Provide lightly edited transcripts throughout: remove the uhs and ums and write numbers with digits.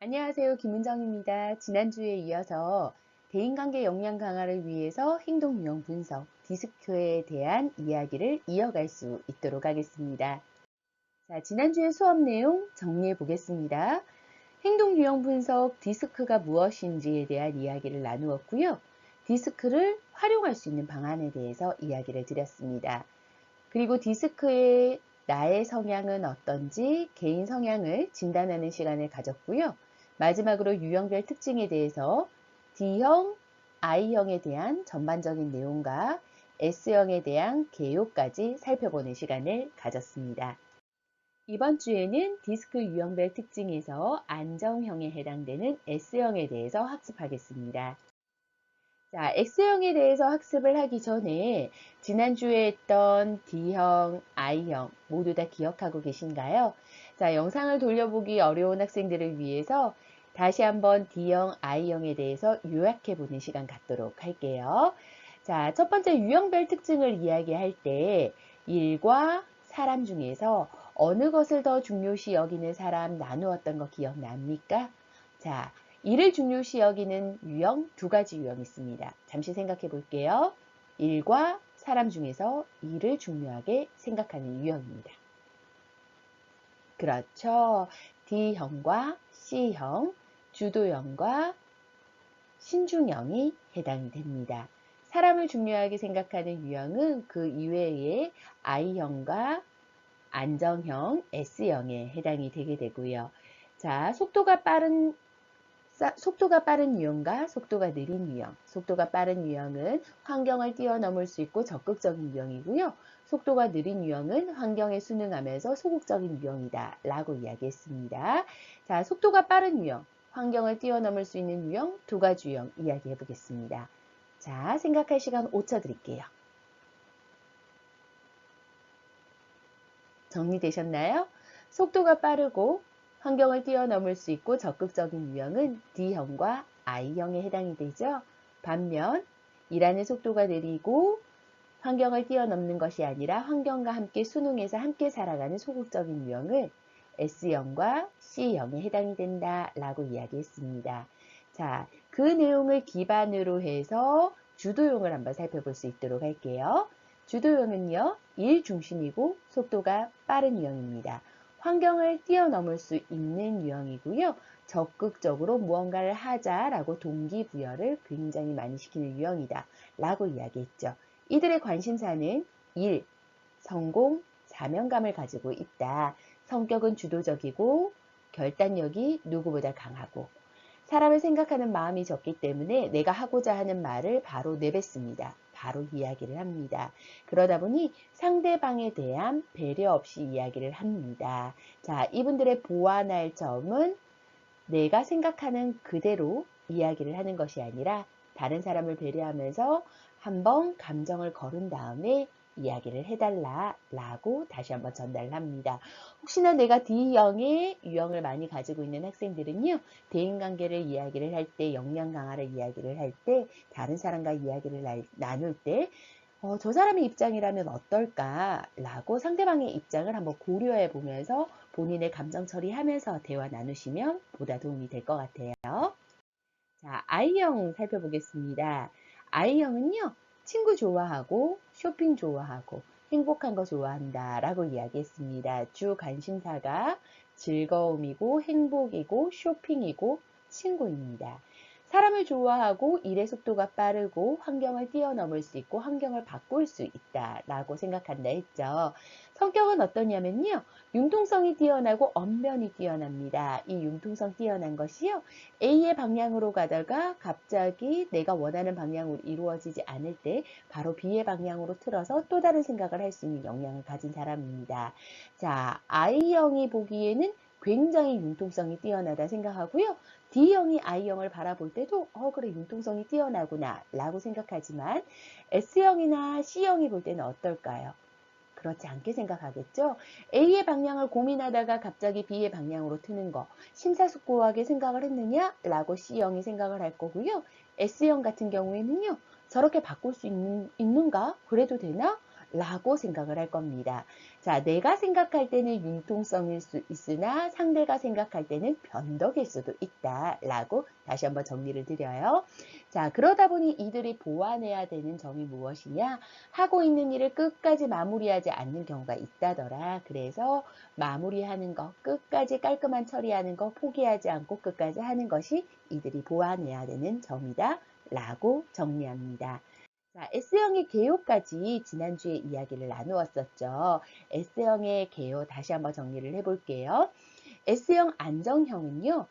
안녕하세요. 김은정입니다. 지난주에 이어서 대인관계 역량 강화를 위해서 행동 유형 분석, 디스크에 대한 이야기를 이어갈 수 있도록 하겠습니다. 자, 지난주의 수업 내용 정리해 보겠습니다. 행동 유형 분석, 디스크가 무엇인지에 대한 이야기를 나누었고요. 디스크를 활용할 수 있는 방안에 대해서 이야기를 드렸습니다. 그리고 디스크의 나의 성향은 어떤지 개인 성향을 진단하는 시간을 가졌고요. 마지막으로 유형별 특징에 대해서 D형, I형에 대한 전반적인 내용과 S형에 대한 개요까지 살펴보는 시간을 가졌습니다. 이번 주에는 디스크 유형별 특징에서 안정형에 해당되는 S형에 대해서 학습하겠습니다. 자, X형에 대해서 학습을 하기 전에 지난주에 했던 D형, I형 모두 다 기억하고 계신가요? 자, 영상을 돌려보기 어려운 학생들을 위해서 다시 한번 D형, I형에 대해서 요약해 보는 시간 갖도록 할게요. 자, 첫 번째 유형별 특징을 이야기할 때 일과 사람 중에서 어느 것을 더 중요시 여기는 사람 나누었던 거 기억납니까? 자, 일을 중요시 여기는 유형 두 가지 유형이 있습니다. 잠시 생각해 볼게요. 일과 사람 중에서 일을 중요하게 생각하는 유형입니다. 그렇죠. D형과 C형, 주도형과 신중형이 해당이 됩니다. 사람을 중요하게 생각하는 유형은 그 이외에 I형과 안정형, S형에 해당이 되게 되고요. 자, 속도가 빠른 유형과 속도가 느린 유형. 속도가 빠른 유형은 환경을 뛰어넘을 수 있고 적극적인 유형이고요. 속도가 느린 유형은 환경에 순응하면서 소극적인 유형이다 라고 이야기했습니다. 자, 속도가 빠른 유형, 환경을 뛰어넘을 수 있는 유형, 두 가지 유형 이야기해 보겠습니다. 자, 생각할 시간 5초 드릴게요. 정리되셨나요? 속도가 빠르고 환경을 뛰어넘을 수 있고 적극적인 유형은 D형과 I형에 해당이 되죠. 반면 일하는 속도가 느리고 환경을 뛰어넘는 것이 아니라 환경과 함께 순응해서 함께 살아가는 소극적인 유형을 S형과 C형에 해당이 된다라고 이야기했습니다. 자, 그 내용을 기반으로 해서 주도형을 한번 살펴볼 수 있도록 할게요. 주도형은요, 일 중심이고 속도가 빠른 유형입니다. 환경을 뛰어넘을 수 있는 유형이고요. 적극적으로 무언가를 하자라고 동기부여를 굉장히 많이 시키는 유형이다 라고 이야기했죠. 이들의 관심사는 일, 성공, 사명감을 가지고 있다. 성격은 주도적이고 결단력이 누구보다 강하고 사람을 생각하는 마음이 적기 때문에 내가 하고자 하는 말을 바로 내뱉습니다. 바로 이야기를 합니다. 그러다 보니 상대방에 대한 배려 없이 이야기를 합니다. 자, 이분들의 보완할 점은 내가 생각하는 그대로 이야기를 하는 것이 아니라 다른 사람을 배려하면서 한번 감정을 거른 다음에 이야기를 해달라라고 다시 한번 전달을 합니다. 혹시나 내가 D형의 유형을 많이 가지고 있는 학생들은요, 대인관계를 이야기를 할 때, 역량 강화를 이야기를 할 때, 다른 사람과 이야기를 나눌 때, 저 사람의 입장이라면 어떨까라고 상대방의 입장을 한번 고려해 보면서 본인의 감정 처리하면서 대화 나누시면 보다 도움이 될 것 같아요. 자, I형 살펴보겠습니다. I형은요, 친구 좋아하고 쇼핑 좋아하고 행복한 거 좋아한다 라고 이야기했습니다. 주 관심사가 즐거움이고 행복이고 쇼핑이고 친구입니다. 사람을 좋아하고 일의 속도가 빠르고 환경을 뛰어넘을 수 있고 환경을 바꿀 수 있다라고 생각한다 했죠. 성격은 어떠냐면요. 융통성이 뛰어나고 언변이 뛰어납니다. 이 융통성 뛰어난 것이요. A의 방향으로 가다가 갑자기 내가 원하는 방향으로 이루어지지 않을 때 바로 B의 방향으로 틀어서 또 다른 생각을 할 수 있는 역량을 가진 사람입니다. 자, I형이 보기에는 굉장히 융통성이 뛰어나다 생각하고요. D형이 I형을 바라볼 때도 그래 융통성이 뛰어나구나 라고 생각하지만 S형이나 C형이 볼 때는 어떨까요? 그렇지 않게 생각하겠죠? A의 방향을 고민하다가 갑자기 B의 방향으로 트는 거 심사숙고하게 생각을 했느냐? 라고 C형이 생각을 할 거고요. S형 같은 경우에는요. 저렇게 바꿀 수 있는가? 그래도 되나? 라고 생각을 할 겁니다. 자, 내가 생각할 때는 융통성일 수 있으나 상대가 생각할 때는 변덕일 수도 있다 라고 다시 한번 정리를 드려요. 자, 그러다 보니 이들이 보완해야 되는 점이 무엇이냐? 하고 있는 일을 끝까지 마무리하지 않는 경우가 있다더라. 그래서 마무리하는 것, 끝까지 깔끔한 처리하는 것, 포기하지 않고 끝까지 하는 것이 이들이 보완해야 되는 점이다 라고 정리합니다. 자, S형의 개요까지 지난주에 이야기를 나누었었죠. S형의 개요 다시 한번 정리를 해볼게요. S형 안정형은요,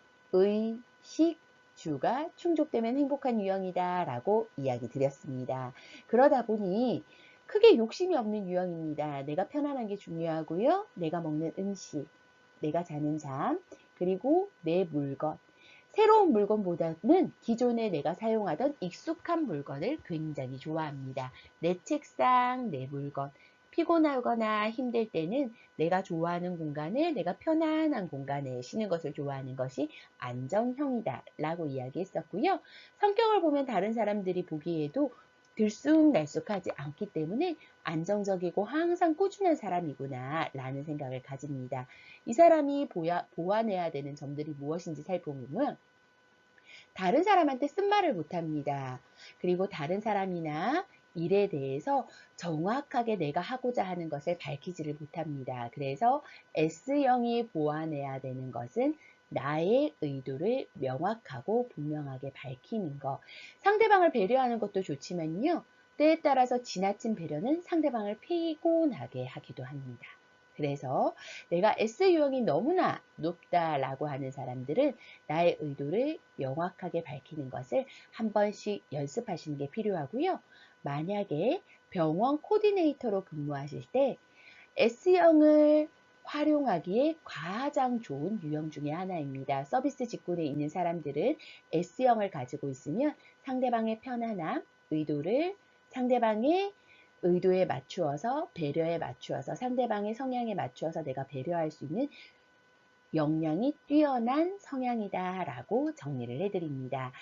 식, 주가 충족되면 행복한 유형이다 라고 이야기 드렸습니다. 그러다 보니 크게 욕심이 없는 유형입니다. 내가 편안한 게 중요하고요. 내가 먹는 음식, 내가 자는 잠, 그리고 내 물건. 새로운 물건보다는 기존에 내가 사용하던 익숙한 물건을 굉장히 좋아합니다. 내 책상, 내 물건. 피곤하거나 힘들 때는 내가 좋아하는 공간에, 내가 편안한 공간에 쉬는 것을 좋아하는 것이 안정형이다 라고 이야기했었고요. 성격을 보면 다른 사람들이 보기에도 들쑥날쑥하지 않기 때문에 안정적이고 항상 꾸준한 사람이구나 라는 생각을 가집니다. 이 사람이 보완해야 되는 점들이 무엇인지 살펴보면 다른 사람한테 쓴말을 못합니다. 그리고 다른 사람이나 일에 대해서 정확하게 내가 하고자 하는 것을 밝히지를 못합니다. 그래서 S형이 보완해야 되는 것은 나의 의도를 명확하고 분명하게 밝히는 것. 상대방을 배려하는 것도 좋지만요. 때에 따라서 지나친 배려는 상대방을 피곤하게 하기도 합니다. 그래서 내가 S유형이 너무나 높다라고 하는 사람들은 나의 의도를 명확하게 밝히는 것을 한 번씩 연습하시는 게 필요하고요. 만약에 병원 코디네이터로 근무하실 때 S형을 활용하기에 가장 좋은 유형 중에 하나입니다. 서비스 직군에 있는 사람들은 S형을 가지고 있으면 상대방의 편안함, 의도를 상대방의 의도에 맞추어서 배려에 맞추어서 상대방의 성향에 맞추어서 내가 배려할 수 있는 역량이 뛰어난 성향이다라고 정리를 해드립니다.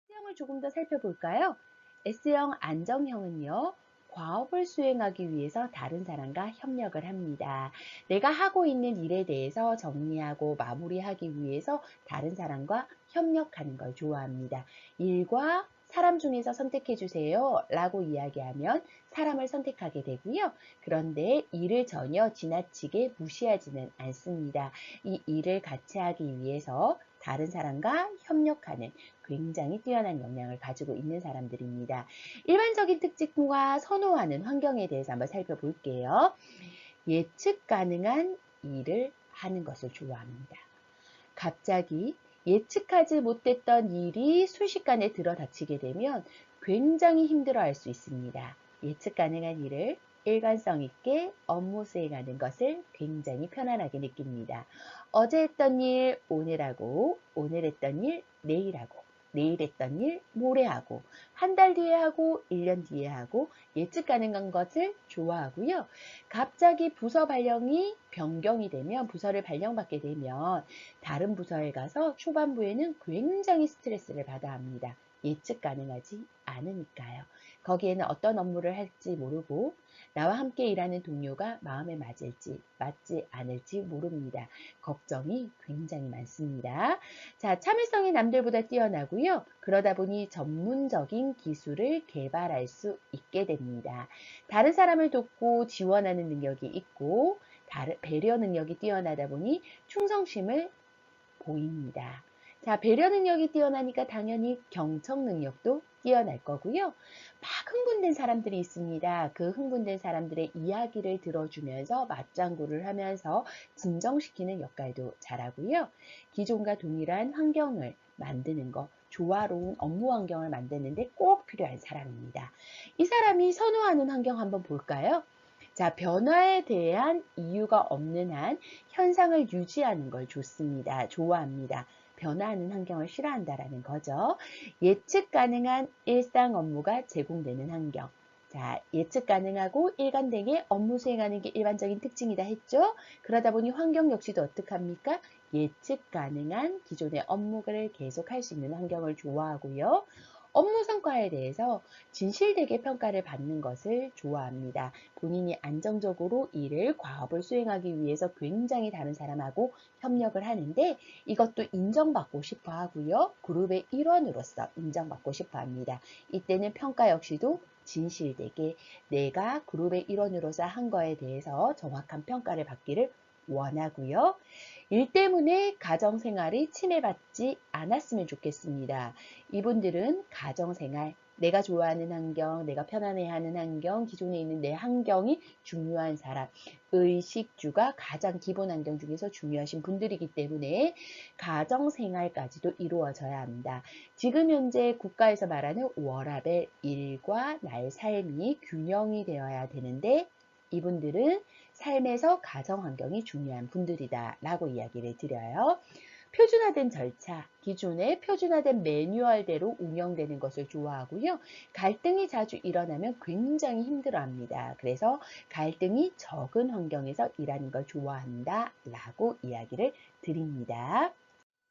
S형을 조금 더 살펴볼까요? S형 안정형은요. 과업을 수행하기 위해서 다른 사람과 협력을 합니다. 내가 하고 있는 일에 대해서 정리하고 마무리하기 위해서 다른 사람과 협력하는 걸 좋아합니다. 일과 사람 중에서 선택해 주세요 라고 이야기하면 사람을 선택하게 되고요. 그런데 일을 전혀 지나치게 무시하지는 않습니다. 이 일을 같이 하기 위해서 다른 사람과 협력하는 굉장히 뛰어난 역량을 가지고 있는 사람들입니다. 일반적인 특징과 선호하는 환경에 대해서 한번 살펴볼게요. 예측 가능한 일을 하는 것을 좋아합니다. 갑자기 예측하지 못했던 일이 순식간에 들어닥치게 되면 굉장히 힘들어할 수 있습니다. 예측 가능한 일을 일관성 있게 업무 수행하는 것을 굉장히 편안하게 느낍니다. 어제 했던 일 오늘 하고, 오늘 했던 일 내일 하고, 내일 했던 일 모레 하고, 한 달 뒤에 하고, 1년 뒤에 하고, 예측 가능한 것을 좋아하고요. 갑자기 부서 발령이 변경이 되면, 부서를 발령받게 되면 다른 부서에 가서 초반부에는 굉장히 스트레스를 받아 합니다. 예측 가능하지 않으니까요. 거기에는 어떤 업무를 할지 모르고 나와 함께 일하는 동료가 마음에 맞지 않을지 모릅니다. 걱정이 굉장히 많습니다. 자, 참을성이 남들보다 뛰어나고요. 그러다 보니 전문적인 기술을 개발할 수 있게 됩니다. 다른 사람을 돕고 지원하는 능력이 있고 배려 능력이 뛰어나다 보니 충성심을 보입니다. 자, 배려 능력이 뛰어나니까 당연히 경청 능력도 뛰어날 거고요. 막 흥분된 사람들이 있습니다. 그 흥분된 사람들의 이야기를 들어주면서 맞장구를 하면서 진정시키는 역할도 잘하고요. 기존과 동일한 환경을 만드는 거, 조화로운 업무 환경을 만드는데 꼭 필요한 사람입니다. 이 사람이 선호하는 환경 한번 볼까요? 자, 변화에 대한 이유가 없는 한 현상을 유지하는 걸 좋아합니다. 변화하는 환경을 싫어한다라는 거죠. 예측 가능한 일상 업무가 제공되는 환경. 자, 예측 가능하고 일관되게 업무 수행하는 게 일반적인 특징이다 했죠? 그러다 보니 환경 역시도 어떡합니까? 예측 가능한 기존의 업무를 계속할 수 있는 환경을 좋아하고요. 업무 성과에 대해서 진실되게 평가를 받는 것을 좋아합니다. 본인이 안정적으로 일을, 과업을 수행하기 위해서 굉장히 다른 사람하고 협력을 하는데 이것도 인정받고 싶어 하고요. 그룹의 일원으로서 인정받고 싶어 합니다. 이때는 평가 역시도 진실되게 내가 그룹의 일원으로서 한 거에 대해서 정확한 평가를 받기를 원하고요. 일 때문에 가정생활이 침해받지 않았으면 좋겠습니다. 이분들은 가정생활, 내가 좋아하는 환경, 내가 편안해하는 환경, 기존에 있는 내 환경이 중요한 사람, 의식주가 가장 기본 환경 중에서 중요하신 분들이기 때문에 가정생활까지도 이루어져야 합니다. 지금 현재 국가에서 말하는 워라밸, 일과 나의 삶이 균형이 되어야 되는데 이분들은 삶에서 가정 환경이 중요한 분들이다 라고 이야기를 드려요. 표준화된 절차, 기존의 표준화된 매뉴얼대로 운영되는 것을 좋아하고요. 갈등이 자주 일어나면 굉장히 힘들어합니다. 그래서 갈등이 적은 환경에서 일하는 걸 좋아한다 라고 이야기를 드립니다.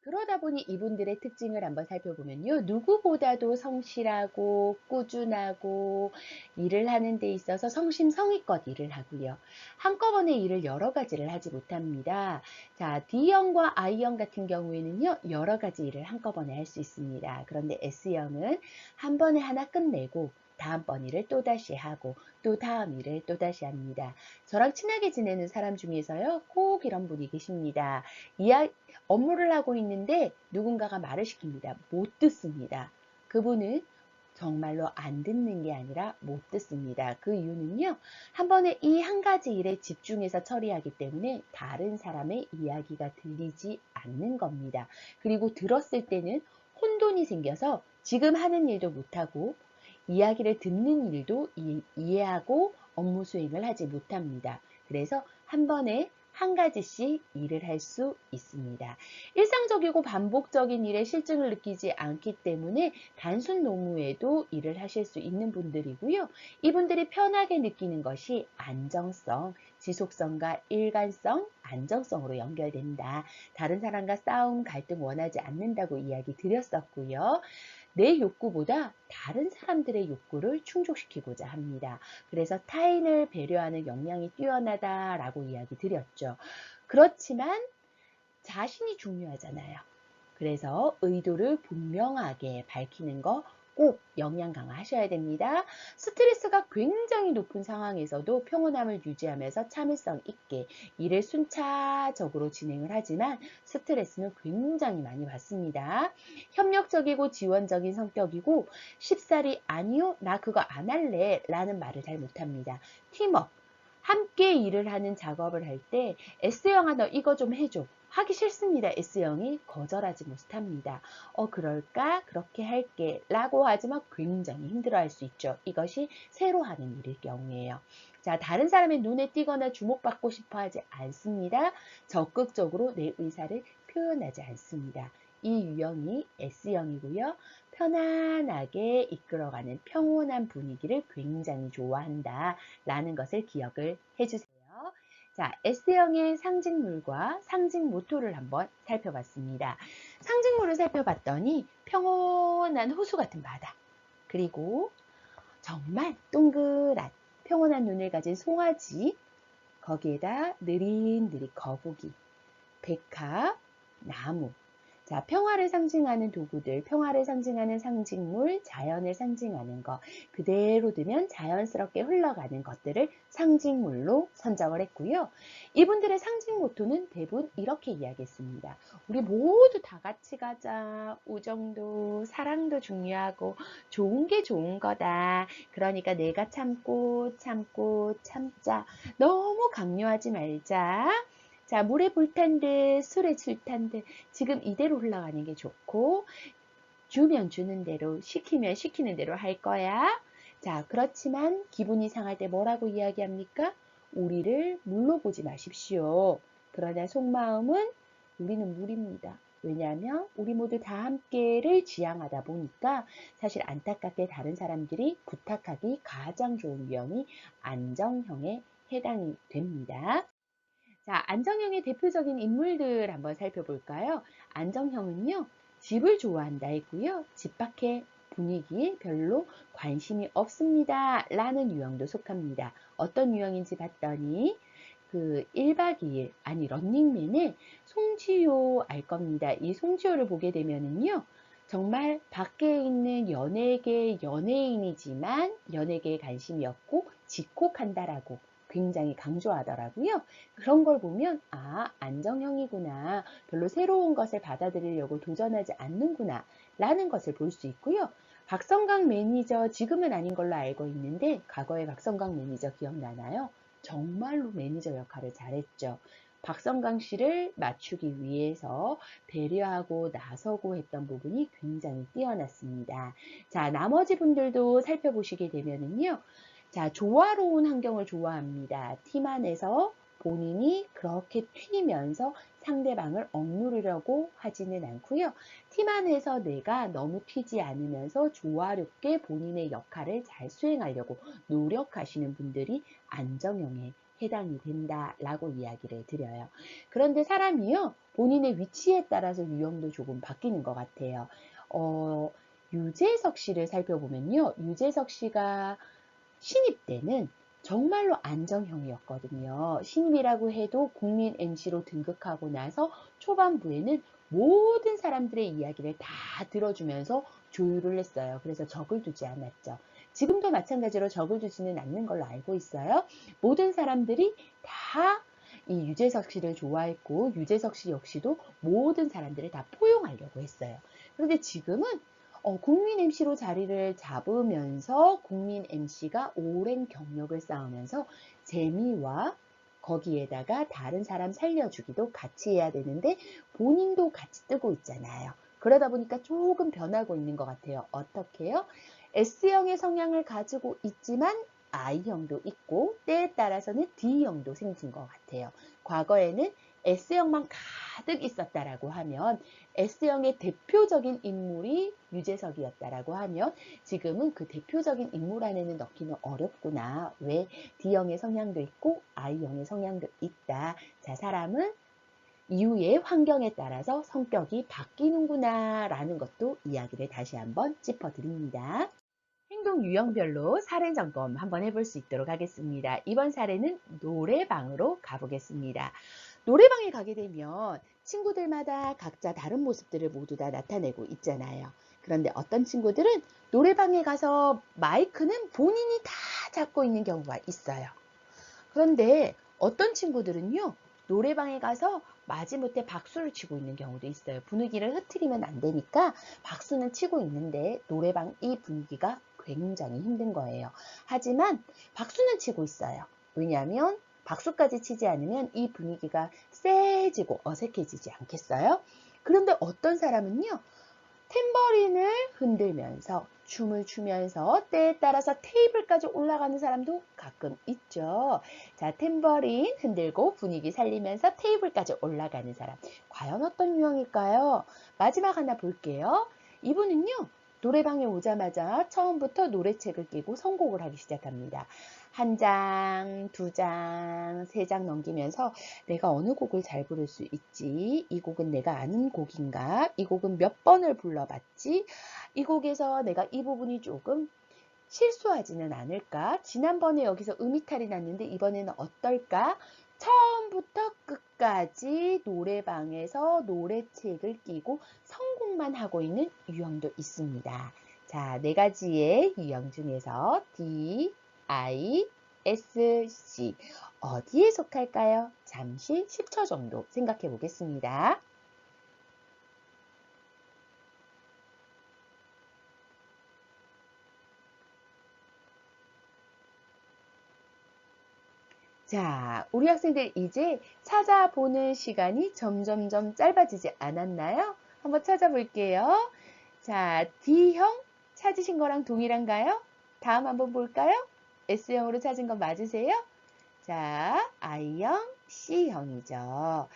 그러다 보니 이분들의 특징을 한번 살펴보면요. 누구보다도 성실하고 꾸준하고 일을 하는 데 있어서 성심성의껏 일을 하고요. 한꺼번에 일을 여러 가지를 하지 못합니다. 자, D형과 I형 같은 경우에는요. 여러 가지 일을 한꺼번에 할 수 있습니다. 그런데 S형은 한 번에 하나 끝내고 다음번 일을 또다시 하고 또 다음 일을 또다시 합니다. 저랑 친하게 지내는 사람 중에서요. 꼭 이런 분이 계십니다. 업무를 하고 있는데 누군가가 말을 시킵니다. 못 듣습니다. 그분은 정말로 안 듣는 게 아니라 못 듣습니다. 그 이유는요. 한 번에 이 한 가지 일에 집중해서 처리하기 때문에 다른 사람의 이야기가 들리지 않는 겁니다. 그리고 들었을 때는 혼돈이 생겨서 지금 하는 일도 못하고 이야기를 듣는 일도 이해하고 업무 수행을 하지 못합니다. 그래서 한 번에 한 가지씩 일을 할 수 있습니다. 일상적이고 반복적인 일에 실증을 느끼지 않기 때문에 단순 노무에도 일을 하실 수 있는 분들이고요. 이분들이 편하게 느끼는 것이 안정성, 지속성과 일관성, 안정성으로 연결된다. 다른 사람과 싸움, 갈등 원하지 않는다고 이야기 드렸었고요. 내 욕구보다 다른 사람들의 욕구를 충족시키고자 합니다. 그래서 타인을 배려하는 역량이 뛰어나다라고 이야기 드렸죠. 그렇지만 자신이 중요하잖아요. 그래서 의도를 분명하게 밝히는 거 꼭 역량 강화하셔야 됩니다. 스트레스가 굉장히 높은 상황에서도 평온함을 유지하면서 참을성 있게 일을 순차적으로 진행을 하지만 스트레스는 굉장히 많이 받습니다. 협력적이고 지원적인 성격이고 쉽사리 아니요 나 그거 안 할래 라는 말을 잘 못합니다. 팀워크 함께 일을 하는 작업을 할 때 S형아 너 이거 좀 해줘. 하기 싫습니다. S형이 거절하지 못합니다. 그럴까? 그렇게 할게. 라고 하지만 굉장히 힘들어할 수 있죠. 이것이 새로 하는 일일 경우에요. 자, 다른 사람의 눈에 띄거나 주목받고 싶어 하지 않습니다. 적극적으로 내 의사를 표현하지 않습니다. 이 유형이 S형이고요. 편안하게 이끌어가는 평온한 분위기를 굉장히 좋아한다. 라는 것을 기억을 해주세요. 자, S형의 상징물과 상징 모토를 한번 살펴봤습니다. 상징물을 살펴봤더니 평온한 호수 같은 바다, 그리고 정말 동그란 평온한 눈을 가진 송아지, 거기에다 느릿느릿 거북이, 백합, 나무. 자, 평화를 상징하는 도구들, 평화를 상징하는 상징물, 자연을 상징하는 것, 그대로 두면 자연스럽게 흘러가는 것들을 상징물로 선정을 했고요. 이분들의 상징 모토는 대부분 이렇게 이야기했습니다. 우리 모두 다 같이 가자. 우정도, 사랑도 중요하고 좋은 게 좋은 거다. 그러니까 내가 참고 참고 참자. 너무 강요하지 말자. 자, 물에 불탄 듯 술에 술탄 듯 지금 이대로 흘러가는 게 좋고 주면 주는 대로 시키면 시키는 대로 할 거야. 자, 그렇지만 기분이 상할 때 뭐라고 이야기합니까? 우리를 물로 보지 마십시오. 그러나 속마음은 우리는 물입니다. 왜냐하면 우리 모두 다 함께를 지향하다 보니까 사실 안타깝게 다른 사람들이 부탁하기 가장 좋은 유형이 안정형에 해당이 됩니다. 자, 안정형의 대표적인 인물들 한번 살펴볼까요? 안정형은요, 집을 좋아한다 했고요. 집 밖에 분위기에 별로 관심이 없습니다. 라는 유형도 속합니다. 어떤 유형인지 봤더니 그 1박 2일, 아니 런닝맨의 송지효 알 겁니다. 이 송지효를 보게 되면은요. 정말 밖에 있는 연예계 연예인이지만 연예계에 관심이 없고 집콕한다라고 굉장히 강조하더라고요. 그런 걸 보면 아, 안정형이구나. 별로 새로운 것을 받아들이려고 도전하지 않는구나 라는 것을 볼 수 있고요. 박성강 매니저 지금은 아닌 걸로 알고 있는데 과거에 박성강 매니저 기억나나요? 정말로 매니저 역할을 잘했죠. 박성강 씨를 맞추기 위해서 배려하고 나서고 했던 부분이 굉장히 뛰어났습니다. 자, 나머지 분들도 살펴보시게 되면은요. 자, 조화로운 환경을 좋아합니다. 팀 안에서 본인이 그렇게 튀면서 상대방을 억누르려고 하지는 않고요. 팀 안에서 내가 너무 튀지 않으면서 조화롭게 본인의 역할을 잘 수행하려고 노력하시는 분들이 안정형에 해당이 된다라고 이야기를 드려요. 그런데 사람이요, 본인의 위치에 따라서 유형도 조금 바뀌는 것 같아요. 유재석 씨를 살펴보면요. 유재석 씨가 신입 때는 정말로 안정형이었거든요. 신입이라고 해도 국민 MC로 등극하고 나서 초반부에는 모든 사람들의 이야기를 다 들어주면서 조율을 했어요. 그래서 적을 두지 않았죠. 지금도 마찬가지로 적을 두지는 않는 걸로 알고 있어요. 모든 사람들이 다 이 유재석 씨를 좋아했고 유재석 씨 역시도 모든 사람들을 다 포용하려고 했어요. 그런데 지금은 국민 MC로 자리를 잡으면서 국민 MC가 오랜 경력을 쌓으면서 재미와 거기에다가 다른 사람 살려주기도 같이 해야 되는데 본인도 같이 뜨고 있잖아요. 그러다 보니까 조금 변하고 있는 것 같아요. 어떻게요? S형의 성향을 가지고 있지만 I형도 있고 때에 따라서는 D형도 생긴 것 같아요. 과거에는 S형만 가득 있었다라고 하면 S형의 대표적인 인물이 유재석이었다라고 하면 지금은 그 대표적인 인물 안에는 넣기는 어렵구나. 왜? D형의 성향도 있고 I형의 성향도 있다. 자, 사람은 이후의 환경에 따라서 성격이 바뀌는구나 라는 것도 이야기를 다시 한번 짚어드립니다. 행동 유형별로 사례 점검 한번 해볼 수 있도록 하겠습니다. 이번 사례는 노래방으로 가보겠습니다. 노래방에 가게 되면 친구들마다 각자 다른 모습들을 모두 다 나타내고 있잖아요. 그런데 어떤 친구들은 노래방에 가서 마이크는 본인이 다 잡고 있는 경우가 있어요. 그런데 어떤 친구들은요, 노래방에 가서 마지못해 박수를 치고 있는 경우도 있어요. 분위기를 흐트리면 안 되니까 박수는 치고 있는데 노래방 이 분위기가 굉장히 힘든 거예요. 하지만 박수는 치고 있어요. 왜냐하면 박수까지 치지 않으면 이 분위기가 쎄해지고 어색해지지 않겠어요? 그런데 어떤 사람은요, 탬버린을 흔들면서 춤을 추면서 때에 따라서 테이블까지 올라가는 사람도 가끔 있죠. 자, 탬버린 흔들고 분위기 살리면서 테이블까지 올라가는 사람. 과연 어떤 유형일까요? 마지막 하나 볼게요. 이분은요, 노래방에 오자마자 처음부터 노래책을 끼고 선곡을 하기 시작합니다. 한 장, 두 장, 세 장 넘기면서 내가 어느 곡을 잘 부를 수 있지? 이 곡은 내가 아는 곡인가? 이 곡은 몇 번을 불러봤지? 이 곡에서 내가 이 부분이 조금 실수하지는 않을까? 지난번에 여기서 음이탈이 났는데 이번에는 어떨까? 처음부터 끝까지 노래방에서 노래책을 끼고 선곡만 하고 있는 유형도 있습니다. 자, 네 가지의 유형 중에서 D, I, S, C 어디에 속할까요? 잠시 10초 정도 생각해 보겠습니다. 자, 우리 학생들 이제 찾아보는 시간이 점점점 짧아지지 않았나요? 한번 찾아볼게요. 자, D형 찾으신 거랑 동일한가요? 다음 한번 볼까요? S형으로 찾은 거 맞으세요? 자, I형, C형이죠.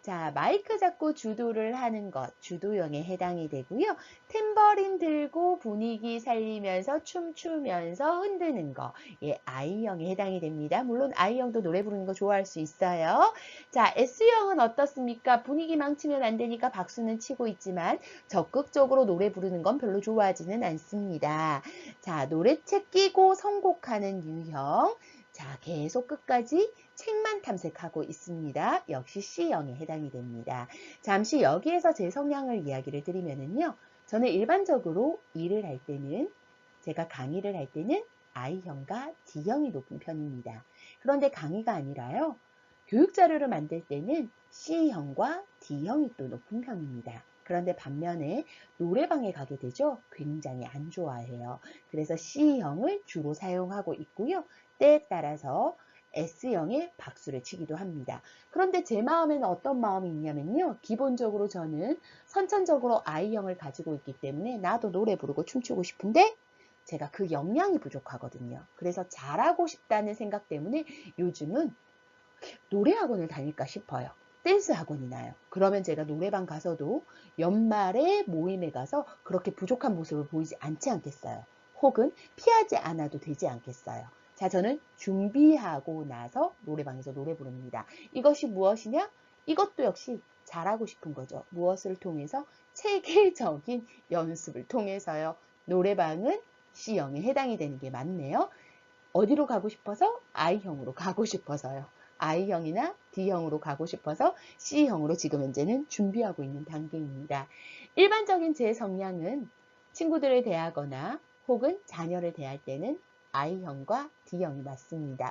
자, 마이크 잡고 주도를 하는 것, 주도형에 해당이 되고요. 탬버린 들고 분위기 살리면서 춤추면서 흔드는 거, 예, I형에 해당이 됩니다. 물론 I형도 노래 부르는 거 좋아할 수 있어요. 자, S형은 어떻습니까? 분위기 망치면 안 되니까 박수는 치고 있지만 적극적으로 노래 부르는 건 별로 좋아하지는 않습니다. 자, 노래책 끼고 선곡하는 유형. 자, 계속 끝까지 책만 탐색하고 있습니다. 역시 C형에 해당이 됩니다. 잠시 여기에서 제 성향을 이야기를 드리면은요. 저는 일반적으로 일을 할 때는, 제가 강의를 할 때는 I형과 D형이 높은 편입니다. 그런데 강의가 아니라요. 교육 자료를 만들 때는 C형과 D형이 또 높은 편입니다. 그런데 반면에 노래방에 가게 되죠. 굉장히 안 좋아해요. 그래서 C형을 주로 사용하고 있고요. 때에 따라서 S형의 박수를 치기도 합니다. 그런데 제 마음에는 어떤 마음이 있냐면요. 기본적으로 저는 선천적으로 I형을 가지고 있기 때문에 나도 노래 부르고 춤추고 싶은데 제가 그 역량이 부족하거든요. 그래서 잘하고 싶다는 생각 때문에 요즘은 노래 학원을 다닐까 싶어요. 댄스 학원이 나요. 그러면 제가 노래방 가서도 연말에 모임에 가서 그렇게 부족한 모습을 보이지 않지 않겠어요. 혹은 피하지 않아도 되지 않겠어요. 자, 저는 준비하고 나서 노래방에서 노래 부릅니다. 이것이 무엇이냐? 이것도 역시 잘하고 싶은 거죠. 무엇을 통해서? 체계적인 연습을 통해서요. 노래방은 C형에 해당이 되는 게 맞네요. 어디로 가고 싶어서? I형으로 가고 싶어서요. I형이나 D형으로 가고 싶어서 C형으로 지금 현재는 준비하고 있는 단계입니다. 일반적인 제 성향은 친구들을 대하거나 혹은 자녀를 대할 때는 I형과 D형이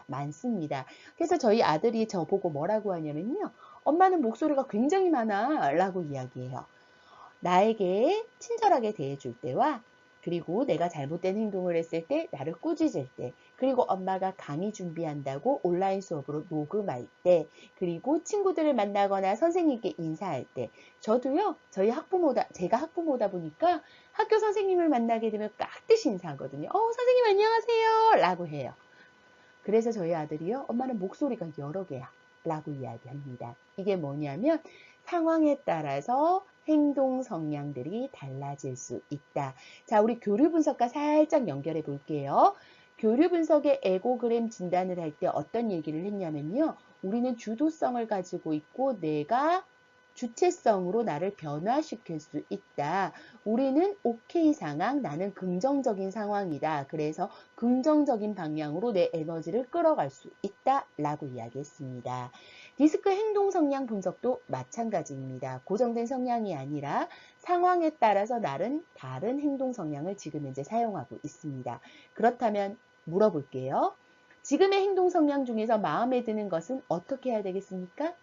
많습니다. 그래서 저희 아들이 저보고 뭐라고 하냐면요. 엄마는 목소리가 굉장히 많아 라고 이야기해요. 나에게 친절하게 대해줄 때와 그리고 내가 잘못된 행동을 했을 때 나를 꾸짖을 때 그리고 엄마가 강의 준비한다고 온라인 수업으로 녹음할 때 그리고 친구들을 만나거나 선생님께 인사할 때 저도요 제가 학부모다 보니까 학교 선생님을 만나게 되면 깍듯이 인사하거든요. 선생님 안녕하세요 라고 해요. 그래서 저희 아들이요 엄마는 목소리가 여러 개야 라고 이야기합니다. 이게 뭐냐면 상황에 따라서 행동 성향들이 달라질 수 있다. 자, 우리 교류 분석과 살짝 연결해 볼게요. 교류 분석의 에고그램 진단을 할 때 어떤 얘기를 했냐면요. 우리는 주도성을 가지고 있고 내가 주체성으로 나를 변화시킬 수 있다. 우리는 오케이 상황, 나는 긍정적인 상황이다. 그래서 긍정적인 방향으로 내 에너지를 끌어갈 수 있다. 라고 이야기했습니다. 디스크 행동 성향 분석도 마찬가지입니다. 고정된 성향이 아니라 상황에 따라서 다른 행동 성향을 지금 현재 사용하고 있습니다. 그렇다면 물어볼게요. 지금의 행동 성향 중에서 마음에 드는 것은 어떻게 해야 되겠습니까?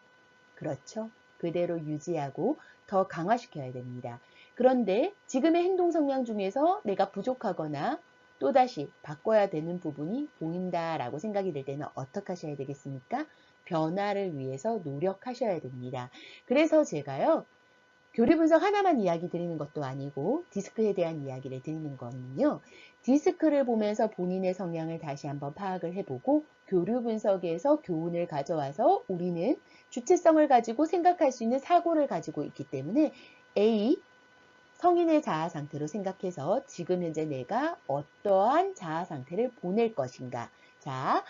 그렇죠. 그대로 유지하고 더 강화시켜야 됩니다. 그런데 지금의 행동 성향 중에서 내가 부족하거나 또다시 바꿔야 되는 부분이 보인다라고 생각이 들 때는 어떻게 하셔야 되겠습니까? 변화를 위해서 노력하셔야 됩니다. 그래서 제가요. 교류 분석 하나만 이야기 드리는 것도 아니고 디스크에 대한 이야기를 드리는 거는요. 디스크를 보면서 본인의 성향을 다시 한번 파악을 해보고 교류 분석에서 교훈을 가져와서 우리는 주체성을 가지고 생각할 수 있는 사고를 가지고 있기 때문에 A, 성인의 자아 상태로 생각해서 지금 현재 내가 어떠한 자아 상태를 보낼 것인가. 자,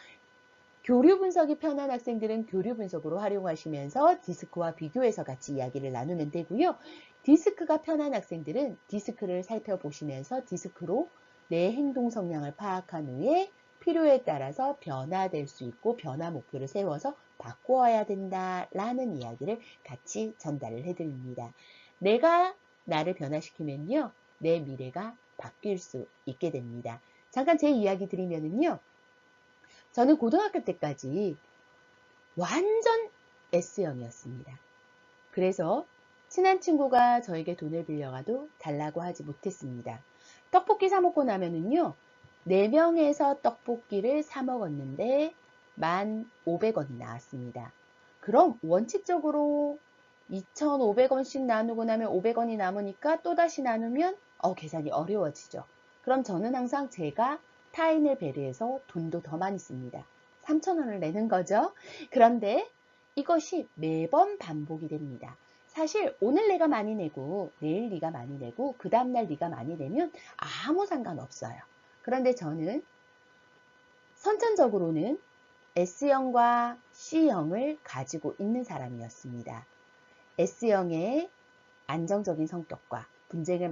교류 분석이 편한 학생들은 교류 분석으로 활용하시면서 디스크와 비교해서 같이 이야기를 나누면 되고요. 디스크가 편한 학생들은 디스크를 살펴보시면서 디스크로 내 행동 성향을 파악한 후에 필요에 따라서 변화될 수 있고 변화 목표를 세워서 바꾸어야 된다라는 이야기를 같이 전달을 해드립니다. 내가 나를 변화시키면요. 내 미래가 바뀔 수 있게 됩니다. 잠깐 제 이야기 드리면은요. 저는 고등학교 때까지 완전 S형이었습니다. 그래서 친한 친구가 저에게 돈을 빌려가도 달라고 하지 못했습니다. 떡볶이 사 먹고 나면은요, 4명에서 떡볶이를 사 먹었는데 1,500원이 나왔습니다. 그럼 원칙적으로 2,500원씩 나누고 나면 500원이 남으니까 또다시 나누면 계산이 어려워지죠. 그럼 저는 항상 제가 타인을 배려해서 돈도 더 많이 씁니다. 3,000원을 내는 거죠. 그런데 이것이 매번 반복이 됩니다. 사실 오늘 내가 많이 내고 내일 네가 많이 내고 그 다음날 네가 많이 내면 아무 상관없어요. 그런데 저는 선천적으로는 S형과 C형을 가지고 있는 사람이었습니다. S형의 안정적인 성격과 분쟁을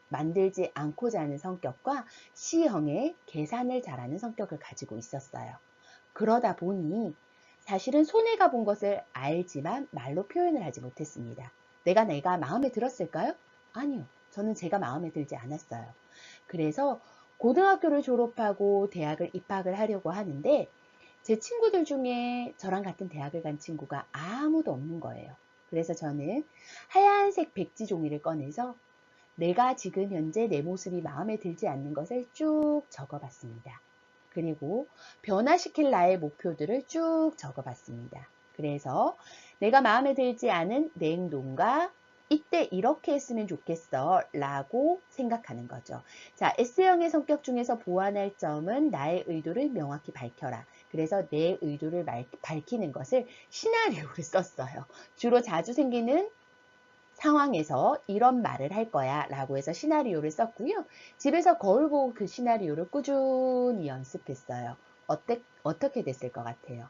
만들지 않고자 하는 성격과 C형의 계산을 잘하는 성격을 가지고 있었어요. 그러다 보니 사실은 손해가 본 것을 알지만 말로 표현을 하지 못했습니다. 내가 마음에 들었을까요? 아니요. 저는 제가 마음에 들지 않았어요. 그래서 고등학교를 졸업하고 대학을 입학을 하려고 하는데 제 친구들 중에 저랑 같은 대학을 간 친구가 아무도 없는 거예요. 그래서 저는 하얀색 백지 종이를 꺼내서 내가 지금 현재 내 모습이 마음에 들지 않는 것을 쭉 적어봤습니다. 그리고 변화시킬 나의 목표들을 쭉 적어봤습니다. 그래서 내가 마음에 들지 않은 내 행동과 이때 이렇게 했으면 좋겠어 라고 생각하는 거죠. 자, S형의 성격 중에서 보완할 점은 나의 의도를 명확히 밝혀라. 그래서 내 의도를 밝히는 것을 시나리오를 썼어요. 주로 자주 생기는 상황에서 이런 말을 할 거야 라고 해서 시나리오를 썼고요. 집에서 거울 보고 그 시나리오를 꾸준히 연습했어요. 어떻게 됐을 것 같아요?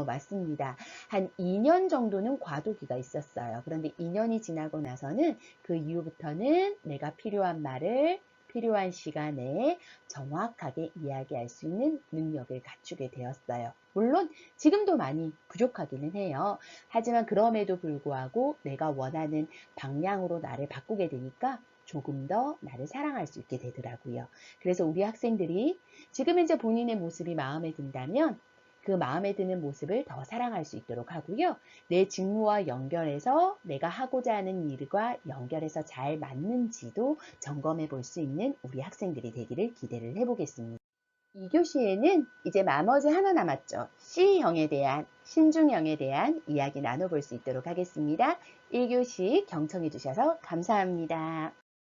맞습니다. 한 2년 정도는 과도기가 있었어요. 그런데 2년이 지나고 나서는 그 이후부터는 내가 필요한 말을 필요한 시간에 정확하게 이야기할 수 있는 능력을 갖추게 되었어요. 물론 지금도 많이 부족하기는 해요. 하지만 그럼에도 불구하고 내가 원하는 방향으로 나를 바꾸게 되니까 조금 더 나를 사랑할 수 있게 되더라고요. 그래서 우리 학생들이 지금 현재 본인의 모습이 마음에 든다면 그 마음에 드는 모습을 더 사랑할 수 있도록 하고요. 내 직무와 연결해서 내가 하고자 하는 일과 연결해서 잘 맞는지도 점검해 볼 수 있는 우리 학생들이 되기를 기대를 해보겠습니다. 2교시에는 이제 나머지 하나 남았죠. C형에 대한, 신중형에 대한 이야기 나눠볼 수 있도록 하겠습니다. 1교시 경청해 주셔서 감사합니다.